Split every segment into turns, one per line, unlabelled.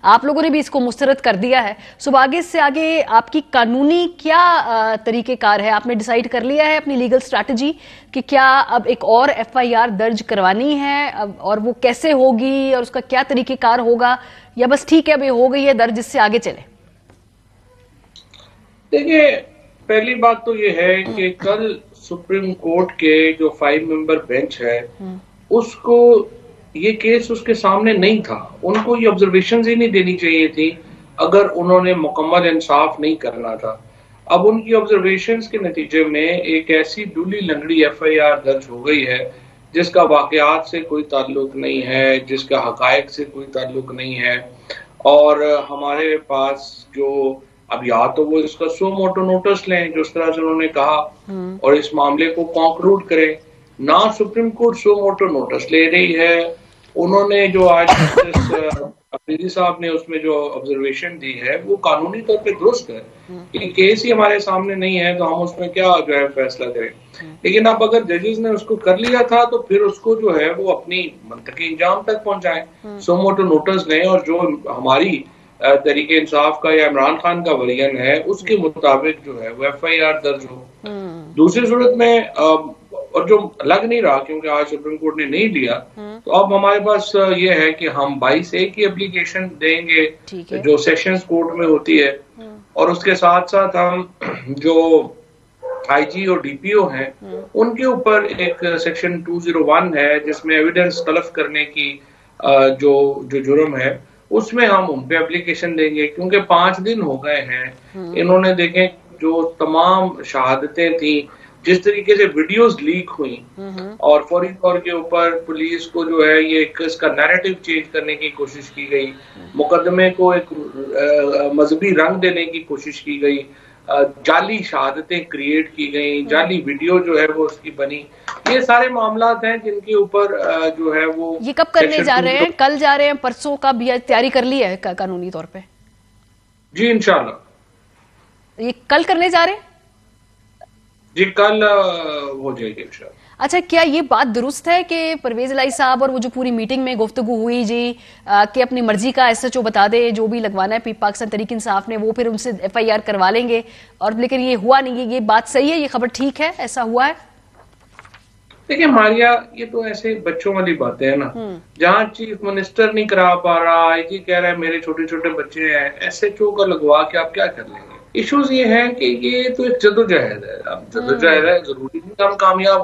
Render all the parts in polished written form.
आप लोगों ने भी इसको मुस्तरद कर दिया है। सो आगे से आगे आपकी कानूनी क्या तरीकेकार है? आपने डिसाइड कर लिया है अपनी लीगल स्ट्रैटेजी कि क्या अब एक और FIR दर्ज करवानी है और वो कैसे होगी और उसका क्या तरीकेकार होगा, या बस ठीक है अभी हो गई है दर्ज, इससे आगे चले?
देखिए, पहली बात तो ये है कि कल सुप्रीम कोर्ट के जो 5 मेंबर बेंच है उसको ये केस उसके सामने नहीं था, उनको ये ऑब्जर्वेशंस ही नहीं देनी चाहिए थी अगर उन्होंने मुकम्मल इंसाफ नहीं करना था। अब उनकी ऑब्जर्वेशंस के नतीजे में एक ऐसी दूली लंगड़ी FIR दर्ज हो गई है जिसका वाकयात से कोई ताल्लुक नहीं है, जिसका हकायक से कोई ताल्लुक नहीं है। और हमारे पास जो अब या तो वो इसका सो मोटो नोटिस लें जिस तरह से उन्होंने कहा और इस मामले को कॉन्क्लूड करें, ना सुप्रीम कोर्ट सो मोटो नोटिस ले रही है। उन्होंने जो आज जस्टिस अफरीदी साहब ने उसमें जो ऑब्जर्वेशन दी है वो कानूनी तौर पे दुरुस्त है कि केस ही हमारे सामने नहीं है तो हम उसमें क्या जो है फैसला करें। लेकिन अब अगर जजेस ने उसको कर लिया था तो फिर उसको जो है वो अपनी मंतकी इंजाम तक पहुंचाएं, सो मोटो नोटिस लें और जो हमारी तरीके इंसाफ का या इमरान खान का वर्जन है उसके मुताबिक जो है वो FIR दर्ज हो। दूसरी सूरत में और जो लग नहीं रहा क्योंकि आज सुप्रीम कोर्ट ने नहीं लिया, तो अब हमारे पास ये है कि हम 22A की एप्लीकेशन देंगे जो सेशंस कोर्ट में होती है और उसके साथ साथ हम जो IG और DPO हैं उनके ऊपर एक सेक्शन 201 है जिसमें एविडेंस तलब करने की जो जुर्म है उसमें हम उन पे एप्लीकेशन देंगे क्योंकि 5 दिन हो गए हैं। इन्होंने देखें जो तमाम शहादतें थी, जिस तरीके से वीडियोस लीक हुई और फौरी तौर के ऊपर पुलिस को जो है ये इसका नैरेटिव चेंज करने की कोशिश की गई, मुकदमे को एक मजहबी रंग देने की कोशिश की गई, जाली शहादतें क्रिएट की गई, जाली वीडियो जो है वो उसकी बनी। ये सारे मामलात हैं जिनके ऊपर जो है वो
ये कब करने जा रहे हैं? कल जा रहे हैं, परसों का भी तैयारी कर ली है कानूनी तौर पे?
जी इंशाल्लाह
ये कल करने जा रहे हैं?
जी कल हो जाएगी इंशाल्लाह।
अच्छा, क्या ये बात दुरुस्त है कि परवेज इलाही साहब और वो जो पूरी मीटिंग में गुफ्तगू हुई जी कि अपनी मर्जी का SHO बता दे जो भी लगवाना है पाकिस्तान तहरीक इंसाफ ने, वो फिर उनसे FIR करवा लेंगे, और लेकिन ये हुआ नहीं है? ये बात सही है? ये खबर ठीक है? ऐसा हुआ है?
देखिए मारिया, ये तो ऐसे बच्चों वाली बातें हैं ना, जहाँ चीफ मिनिस्टर नहीं करा पा रहा, IG कह रहा है मेरे छोटे छोटे बच्चे हैं, SHO का लगवा के आप क्या कर लेंगे? इश्यूज ये है कि ये तो एक जदोजहद है। अब जदोजहद है, जरूरी नहीं हम कामयाब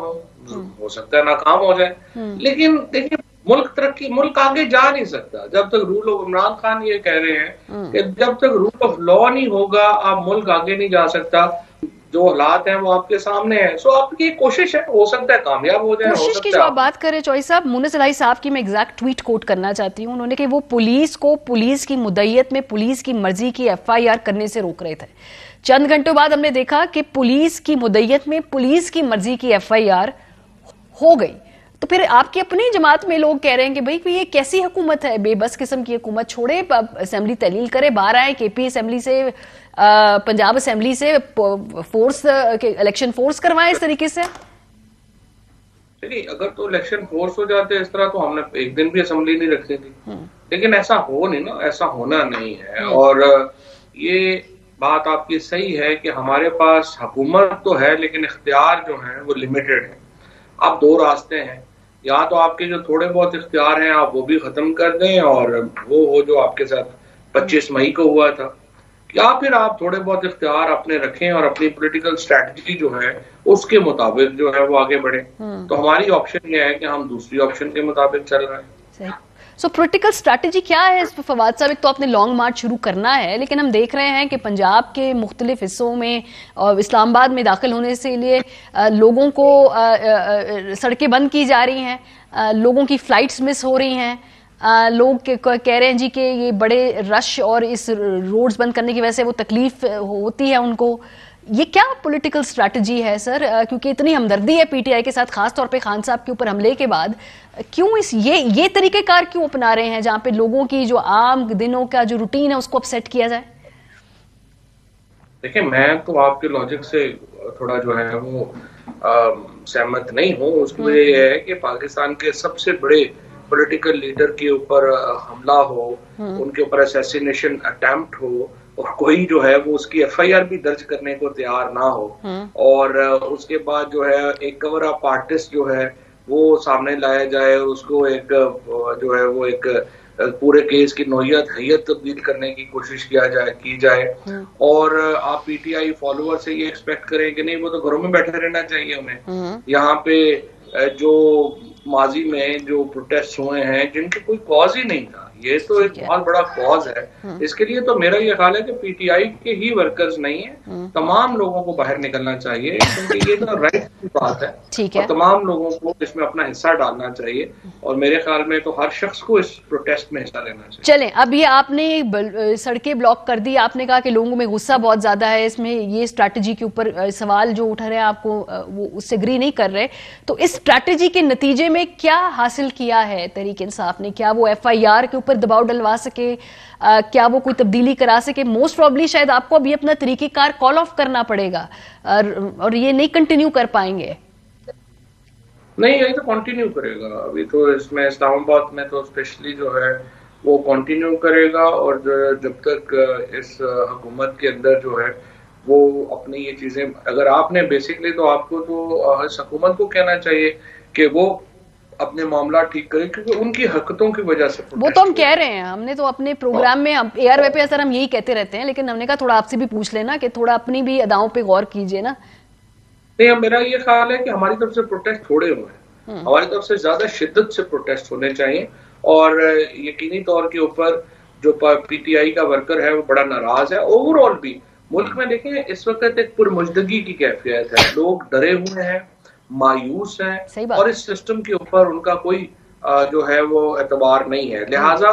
हो सकता है नाकाम हो जाए, लेकिन देखिए मुल्क आगे जा नहीं सकता जब तक रूल ऑफ, इमरान खान ये कह रहे हैं कि जब तक रूल ऑफ लॉ नहीं होगा आप मुल्क आगे नहीं जा सकता। जो हालात हैं वो आपके सामने है, सो आपकी कोशिश है, हो सकता है कामयाब हो जाए।
कोशिश की जो आप बात करें चौधरी साहब, मुनिस इलाही साहब की मैं एग्जैक्ट ट्वीट कोट करना चाहती हूँ। उन्होंने कि वो पुलिस को पुलिस की मुद्दईयत में पुलिस की मर्जी की FIR करने से रोक रहे थे। चंद घंटों बाद हमने देखा कि पुलिस की मुद्दईयत में पुलिस की मर्जी की FIR हो गई। तो फिर आपकी अपनी जमात में लोग कह रहे हैं कि भाई ये कैसी हुकूमत है, बेबस किस्म की हुकूमत, छोड़े असेंबली तहलील करे, बाहर आए KP असेंबली से, पंजाब असेंबली से फोर्स इलेक्शन फोर्स करवाएं इस तरीके से।
चलिए, अगर तो इलेक्शन फोर्स हो जाते इस तरह तो हमने एक दिन भी असेंबली नहीं रखती थी, लेकिन ऐसा हो नहीं ना, ऐसा होना नहीं है। और ये बात आपकी सही है कि हमारे पास हुकूमत तो है लेकिन इख्तियार जो है वो लिमिटेड है। आप दो रास्ते हैं, या तो आपके जो थोड़े बहुत इख्तियार हैं आप वो भी खत्म कर दें और वो हो जो आपके साथ 25 मई को हुआ था, या फिर आप थोड़े बहुत इख्तियार अपने रखें और अपनी पॉलिटिकल स्ट्रैटेजी जो है उसके मुताबिक जो है वो आगे बढ़े। तो हमारी ऑप्शन ये है कि हम दूसरी ऑप्शन के मुताबिक चल रहे हैं।
सो पॉलिटिकल स्ट्रैटेजी क्या है फवाद साहब? एक तो आपने लॉन्ग मार्च शुरू करना है, लेकिन हम देख रहे हैं कि पंजाब के मुख्तलिफ हिस्सों में और इस्लामाबाद में दाखिल होने से लिए लोगों को सड़कें बंद की जा रही हैं, लोगों की फ्लाइट्स मिस हो रही हैं, लोग कह रहे हैं जी कि ये बड़े रश और इस रोड्स बंद करने की वजह से वो तकलीफ होती है उनको। ये क्या पॉलिटिकल स्ट्रैटेजी है सर? क्योंकि इतनी हमदर्दी है PTI के साथ, खास तौर पे खान साहब के ऊपर हमले के बाद, क्यों ये तरीकेकार क्यों अपना रहे हैं जहां पे लोगों की जो आम दिनों का जो रूटीन है उसको अपसेट किया जाए?
देखिए, मैं तो आपके लॉजिक से थोड़ा जो है वो सहमत नहीं हूँ। उसकी वजह यह है कि पाकिस्तान के सबसे बड़े पॉलिटिकल लीडर के ऊपर हमला हो, उनके ऊपर असैसिनेशन अटेम्प्ट हो और कोई जो है वो उसकी एफआईआर भी दर्ज करने को तैयार ना हो, और उसके बाद जो है एक कवर अप आर्टिस्ट जो है वो सामने लाया जाए और उसको एक जो है वो एक पूरे केस की नौयत हैयत तब्दील करने की कोशिश की जाए और आप पीटीआई फॉलोअर से ये एक्सपेक्ट करें कि नहीं वो तो घरों में बैठे रहना चाहिए उन्हें। यहाँ पे जो माजी में जो प्रोटेस्ट हुए हैं जिनके कोई कॉज ही नहीं था, ये तो एक बहुत बड़ा कॉज है। इसके लिए तो मेरा ये ख्याल है कि पीटीआई के ही वर्कर्स नहीं है, तमाम लोगों को बाहर निकलना चाहिए, क्योंकि ये तो राइट की बात है।
ठीक है,
तमाम लोगों को इसमें अपना हिस्सा डालना चाहिए और मेरे ख्याल में तो हर शख्स को इस प्रोटेस्ट में हिस्सा लेना चाहिए।
चलें, अब ये आपने सड़कें ब्लॉक कर दी, आपने कहा कि लोगों में गुस्सा बहुत ज्यादा है, इसमें ये स्ट्रैटेजी के ऊपर सवाल जो उठ रहे हैं आपको वो उससे एग्री नहीं कर रहे, तो इस स्ट्रैटेजी के नतीजे में क्या हासिल किया है तहरीक इंसाफ ने? क्या वो एफआईआर के ऊपर दबाव डलवा सके, क्या वो कोई तब्दीली करा सके? मोस्ट प्रॉब्ली शायद आपको अभी अपना तरीकेकार कॉल ऑफ करना पड़ेगा और ये नहीं कंटिन्यू कर पाएंगे।
नहीं, यही तो कंटिन्यू करेगा। अभी तो इसमें इस्लामाबाद में तो स्पेशली जो है वो कंटिन्यू करेगा और जब तक इस हुकूमत के अंदर जो है वो अपनी ये चीजें, अगर आपने बेसिकली तो आपको तो इस हुकूमत को कहना चाहिए कि वो अपने मामला ठीक करे, क्योंकि उनकी हरकतों की वजह से
वो तो हम कह रहे हैं, हमने तो अपने प्रोग्राम में एआरवाई पे असर हम यही कहते रहते हैं, लेकिन हमने कहा थोड़ा आपसे भी पूछ लेना कि थोड़ा अपनी भी अदाओं पे गौर कीजिए ना।
नहीं, मेरा ये ख्याल है कि हमारी तरफ से प्रोटेस्ट थोड़े हुए हैं, हमारी तरफ से ज्यादा शिद्दत से प्रोटेस्ट होने चाहिए और यकीनी तौर के ऊपर जो पीटीआई का वर्कर है वो बड़ा नाराज है। ओवरऑल भी मुल्क में देखें इस वक्त एक पुरमुजदगी की कैफियत है, लोग डरे हुए हैं, मायूस हैं और इस सिस्टम के ऊपर उनका कोई जो है वो एतबार नहीं है। लिहाजा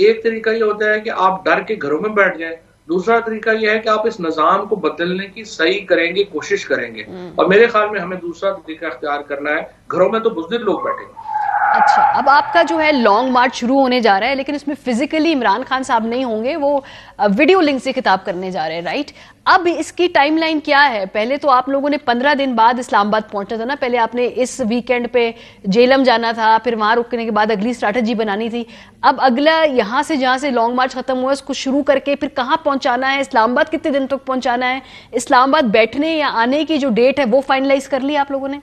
एक तरीका ये होता है कि आप डर के घरों में बैठ जाएं, दूसरा तरीका यह है कि आप इस निजाम को बदलने की सही करेंगे, कोशिश करेंगे, और मेरे ख्याल में हमें दूसरा तरीका इख्तियार करना है। घरों में तो बुज़दिल लोग बैठेंगे।
अच्छा, अब आपका जो है लॉन्ग मार्च शुरू होने जा रहा है, लेकिन इसमें फिजिकली इमरान खान साहब नहीं होंगे, वो वीडियो लिंक से खिताब करने जा रहे हैं, राइट? अब इसकी टाइमलाइन क्या है? पहले तो आप लोगों ने 15 दिन बाद इस्लामाबाद पहुंचना था ना, पहले आपने इस वीकेंड पे जेलम जाना था, फिर वहां रुकने के बाद अगली स्ट्रैटेजी बनानी थी। अब अगला यहाँ से जहां से लॉन्ग मार्च खत्म हुआ उसको शुरू करके फिर कहाँ पहुंचाना है? इस्लामाबाद कितने दिन तक पहुंचाना है? इस्लामाबाद बैठने या आने की जो डेट है वो फाइनलाइज कर ली आप लोगों ने?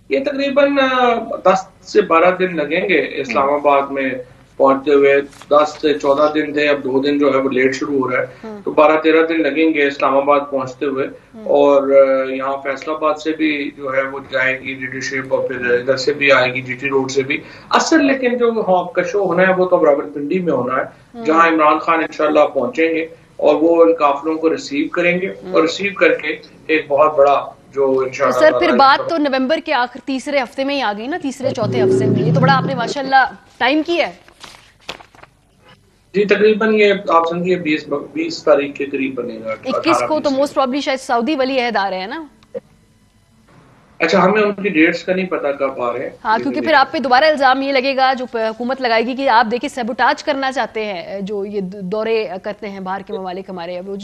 ये तकरीबन 10 से 12 दिन लगेंगे इस्लामाबाद में पहुंचते हुए। 10 से 14 दिन थे, अब 2 दिन जो है वो लेट शुरू हो रहा है, तो 12-13 दिन लगेंगे इस्लामाबाद पहुंचते हुए। और यहाँ फैसलाबाद से भी जो है वो जाएगी लीडरशिप और फिर इधर से भी आएगी जीटी रोड से भी। असल लेकिन जो आपका शो होना है वो तो रावलपिंडी में होना है, जहाँ इमरान खान इंशाल्लाह पहुंचेंगे और वो उन काफिलों को रिसीव करेंगे और रिसीव करके एक बहुत बड़ा जो इंशाल्लाह।
सर फिर बात तो नवंबर के आखिर तीसरे हफ्ते में ही आ गई ना, तीसरे चौथे हफ्ते में। ये तो बड़ा आपने माशाल्लाह टाइम किया है।
जी, तकरीबन ये आप समझिए 20 तारीख के करीब बनेगा।
21 को तो मोस्ट प्रॉब्ली शायद सऊदी वली अहद आ रहे हैं ना।
अच्छा, हमें उनकी डेट्स का नहीं पता कब आ रहे हैं।
हाँ, क्योंकि फिर आप पे दोबारा इल्जाम ये लगेगा, जो हुकूमत लगाएगी कि आप देखिए सबोटाज करना चाहते हैं, जो ये दौरे करते हैं बाहर के ममालिक हमारे। वो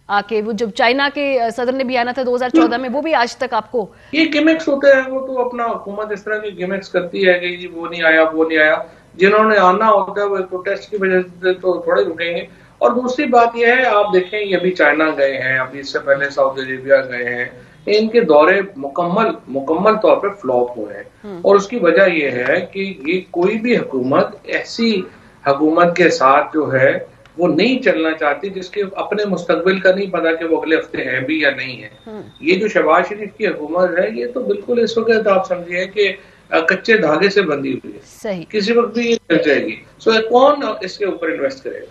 आके वो जब चाइना के सदर ने भी आना था 2014 में, वो भी आज तक आपको
ये गिमिक्स होते हैं। वो तो अपना हुकूमत इस तरह की गिमिक्स करती है कि वो नहीं आया वो नहीं आया। जिन्होंने आना होता है वो प्रोटेस्ट की वजह से तो थोड़े रुकेंगे। और दूसरी बात यह है, आप देखें ये अभी चाइना गए हैं, अभी इससे पहले सऊदी अरेबिया गए हैं, इनके दौरे मुकम्मल तौर पे फ्लॉप हुए हैं। और उसकी वजह यह है कि ये कोई भी हुकूमत ऐसी हुकूमत के साथ जो है वो नहीं चलना चाहती जिसके अपने मुस्तकबिल का नहीं पता कि वो अगले हफ्ते है भी या नहीं है। ये जो शहबाज शरीफ की हुकूमत है ये तो बिल्कुल इस वक्त आप समझिए कि कच्चे धागे से बंधी हुई है,
सही
किसी वक्त भी ये चल जाएगी। सो कौन इसके ऊपर इन्वेस्ट करेगा?